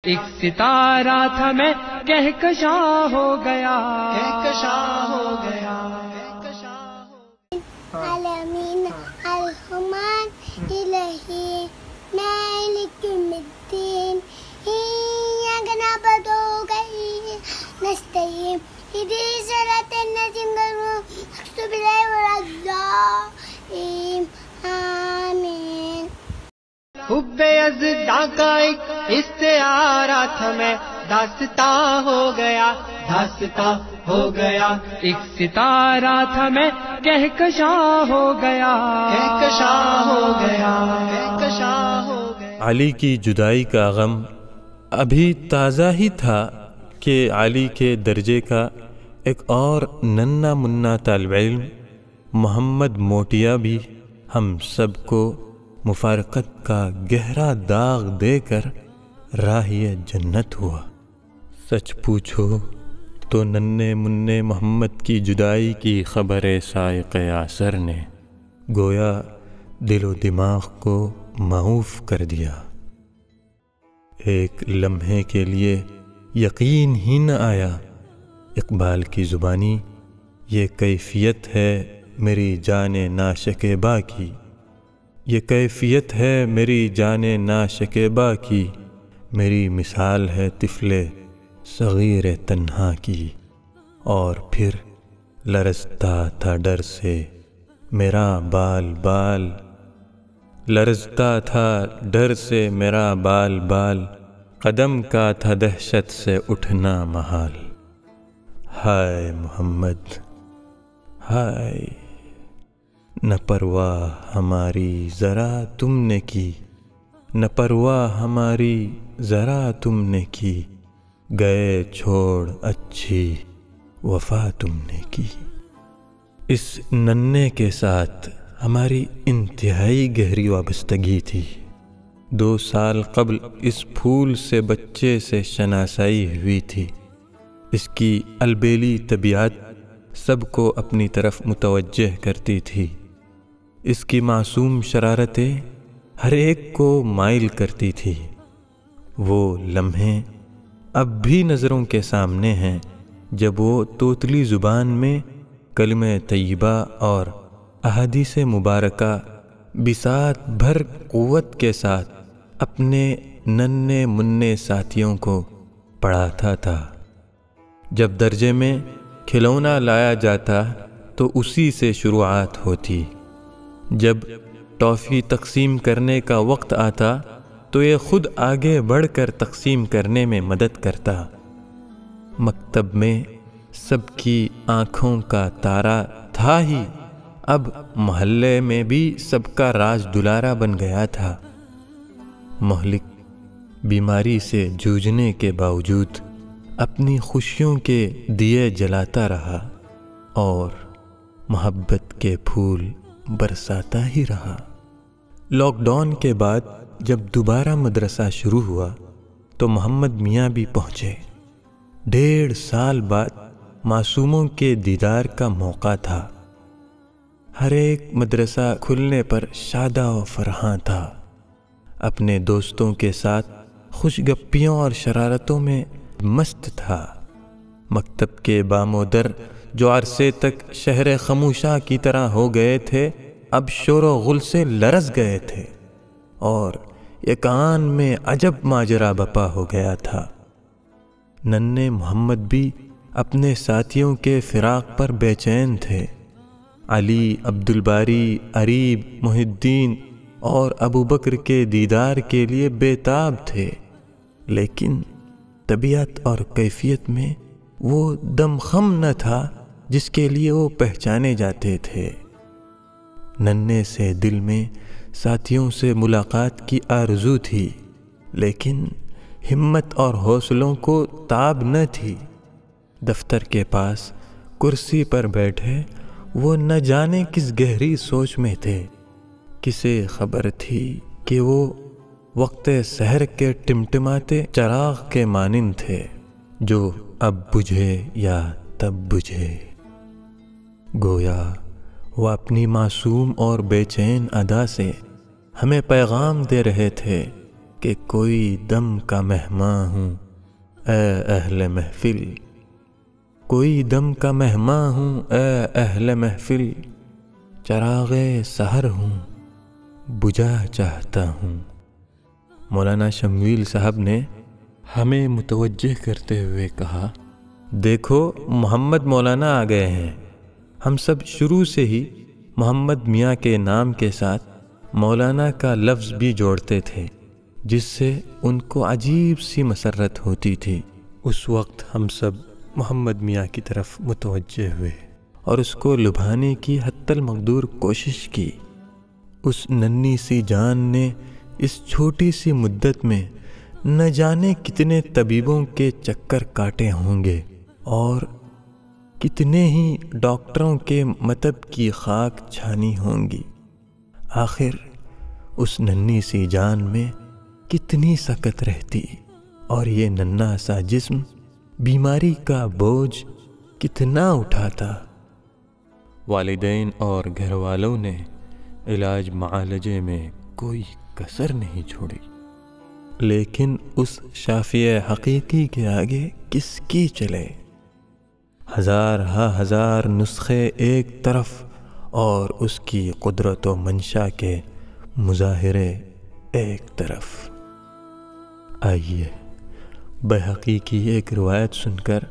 ایک ستارہ تھا میں کہکشاں ہو گیا، کہکشاں ہو گیا۔ عالمین الرحمن الرحیم مالک یوم الدین ایاک نعبد وإیاک نستعین اهدنا الصراط المستقیم صراط الذین آمین۔ حب یزداں کا ایک استعارہ تھا میں داستاں ہو گیا، داستاں ہو گیا۔ ایک ستارہ تھا میں کہکشاں ہو گیا، کہکشاں ہو گیا، کہکشاں ہو گیا۔ علی کی جدائی کا غم ابھی تازہ ہی تھا کہ علی کے درجے کا ایک اور ننھا منا طالب علم محمد موٹیا بھی ہم سب کو مفارقت کا گہرا داغ دے کر راہی جنت ہوا۔ سچ پوچھو تو ننھے مننے محمد کی جدائی کی خبر سائق آثر نے گویا دل و دماغ کو معوف کر دیا۔ ایک لمحے کے لیے یقین ہی نہ آیا۔ اقبال کی زبانی یہ کیفیت ہے میری جان ناشکیبا کی، یہ کیفیت ہے میری جان ناشکیبا کی، میری مثال ہے طفل صغیر تنہا کی۔ اور پھر لرزتا تھا ڈر سے میرا بال بال، لرزتا تھا ڈر سے میرا بال بال، قدم کا تھا دہشت سے اٹھنا محال۔ ہائے محمد ہائے، نہ پرواہ ہماری ذرا تم نے کی، نہ پرواہ ہماری ذرا تم نے کی، گئے چھوڑ اچھی وفا تم نے کی۔ اس ننھے کے ساتھ ہماری انتہائی گہری وابستگی تھی۔ 2 سال قبل اس پھول سے بچے سے شناسائی ہوئی تھی۔ اس کی البیلی طبیعت سب کو اپنی طرف متوجہ کرتی تھی۔ اس کی معصوم شرارتیں ہر ایک کو مائل کرتی تھی۔ وہ لمحے اب بھی نظروں کے سامنے ہیں جب وہ توتلی زبان میں کلمہ طیبہ اور احادیث مبارکہ بساط بھر قوت کے ساتھ اپنے ننھے مننے ساتھیوں کو پڑھاتا تھا۔ جب درجے میں کھلونا لایا جاتا تو اسی سے شروعات ہوتی، جب ٹافی تقسیم کرنے کا وقت آتا تو یہ خود آگے بڑھ کر تقسیم کرنے میں مدد کرتا۔ مکتب میں سب کی آنکھوں کا تارا تھا ہی، اب محلے میں بھی سب کا راز دلارا بن گیا تھا۔ مہلک بیماری سے جوجھنے کے باوجود اپنی خوشیوں کے دیے جلاتا رہا اور محبت کے پھول برساتا ہی رہا۔ لاک ڈاؤن کے بعد جب دوبارہ مدرسہ شروع ہوا تو محمد میاں بھی پہنچے۔ 1.5 سال بعد معصوموں کے دیدار کا موقع تھا۔ ہر ایک مدرسہ کھلنے پر شادہ و فرحاں تھا، اپنے دوستوں کے ساتھ خوش گپیوں اور شرارتوں میں مست تھا۔ مکتب کے بام و در جو عرصے تک شہر خموشاں کی طرح ہو گئے تھے اب شور و غل سے لرز گئے تھے، اور ایک آن میں عجب ماجرا بپا ہو گیا تھا۔ ننھے محمد بھی اپنے ساتھیوں کے فراق پر بے چین تھے۔ علی، عبدالباری، اریب، محی الدین اور ابو بکر کے دیدار کے لیے بے تاب تھے، لیکن طبیعت اور کیفیت میں وہ دمخم نہ تھا جس کے لیے وہ پہچانے جاتے تھے۔ ننھے سے دل میں ساتھیوں سے ملاقات کی آرزو تھی، لیکن ہمت اور حوصلوں کو تاب نہ تھی۔ دفتر کے پاس کرسی پر بیٹھے وہ نہ جانے کس گہری سوچ میں تھے۔ کسے خبر تھی کہ وہ وقت سحر کے ٹمٹماتے چراغ کے مانند تھے جو اب بجھے یا تب بجھے۔ گویا وہ اپنی معصوم اور بے چین ادا سے ہمیں پیغام دے رہے تھے کہ کوئی دم کا مہمان ہوں اے اہل محفل، کوئی دم کا مہمان ہوں اے اہل محفل، چراغ سحر ہوں بجھا چاہتا ہوں۔ مولانا شمویل صاحب نے ہمیں متوجہ کرتے ہوئے کہا، دیکھو محمد مولانا آ گئے ہیں۔ ہم سب شروع سے ہی محمد میاں کے نام کے ساتھ مولانا کا لفظ بھی جوڑتے تھے، جس سے ان کو عجیب سی مسرت ہوتی تھی۔ اس وقت ہم سب محمد میاں کی طرف متوجہ ہوئے اور اس کو لبھانے کی حتی المقدور کوشش کی۔ اس ننھی سی جان نے اس چھوٹی سی مدت میں نہ جانے کتنے طبیبوں کے چکر کاٹے ہوں گے اور کتنے ہی ڈاکٹروں کے مطب کی خاک چھانی ہوں گی۔ آخر اس ننھی سی جان میں کتنی سکت رہتی اور یہ ننھا سا جسم بیماری کا بوجھ کتنا اٹھاتا۔ والدین اور گھر والوں نے علاج معالجے میں کوئی کسر نہیں چھوڑی، لیکن اس شافی حقیقی کے آگے کس کی چلے؟ ہزار نسخے ایک طرف اور اس کی قدرت و منشا کے مظاہرے ایک طرف۔ آئیے بیہقی کی ایک روایت سن کر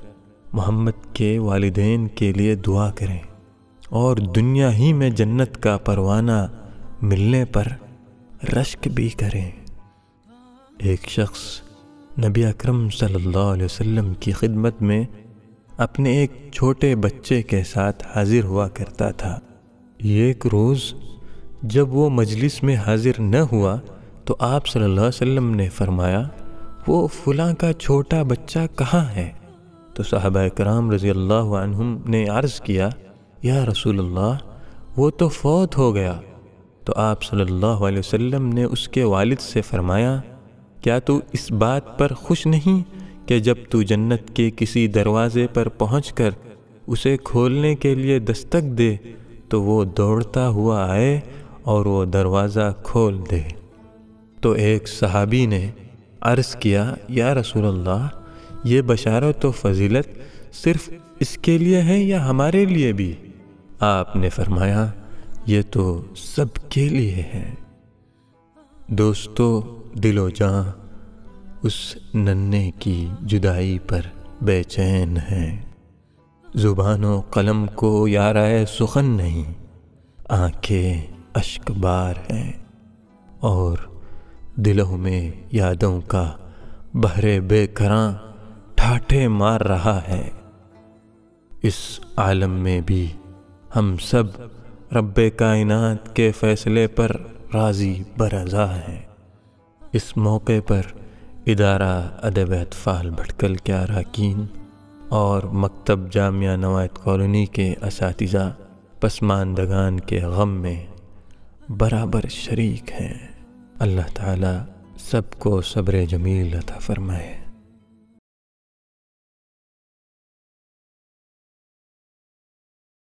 محمد کے والدین کے لیے دعا کریں اور دنیا ہی میں جنت کا پروانہ ملنے پر رشک بھی کریں۔ ایک شخص نبی اکرم صلی اللہ علیہ وسلم کی خدمت میں اپنے ایک چھوٹے بچے کے ساتھ حاضر ہوا کرتا تھا۔ ایک روز جب وہ مجلس میں حاضر نہ ہوا تو آپ صلی اللہ علیہ وسلم نے فرمایا، وہ فلاں کا چھوٹا بچہ کہاں ہے؟ تو صحابہ کرام رضی اللہ عنہم نے عرض کیا، یا رسول اللہ وہ تو فوت ہو گیا۔ تو آپ صلی اللہ علیہ وسلم نے اس کے والد سے فرمایا، کیا تو اس بات پر خوش نہیں کہ جب تو جنت کے کسی دروازے پر پہنچ کر اسے کھولنے کے لیے دستک دے تو وہ دوڑتا ہوا آئے اور وہ دروازہ کھول دے؟ تو ایک صحابی نے عرض کیا، یا رسول اللہ یہ بشارت و فضیلت صرف اس کے لیے ہے یا ہمارے لیے بھی؟ آپ نے فرمایا، یہ تو سب کے لیے ہے۔ دوستو، دل و جاں اس ننھے کی جدائی پر بے چین ہے۔ زبان و قلم کو یارائے سخن نہیں، آنکھیں اشک بار ہیں اور دلوں میں یادوں کا بحر بے کراں ٹھاٹھے مار رہا ہے۔ اس عالم میں بھی ہم سب رب کائنات کے فیصلے پر راضی برضا ہیں۔ اس موقع پر ادارہ ادب اطفال بھٹکل کے اراکین اور مکتب جامعہ نوایت کالونی کے اساتذہ پسماندگان کے غم میں برابر شریک ہیں۔ اللہ تعالی سب کو صبر جمیل عطا فرمائے۔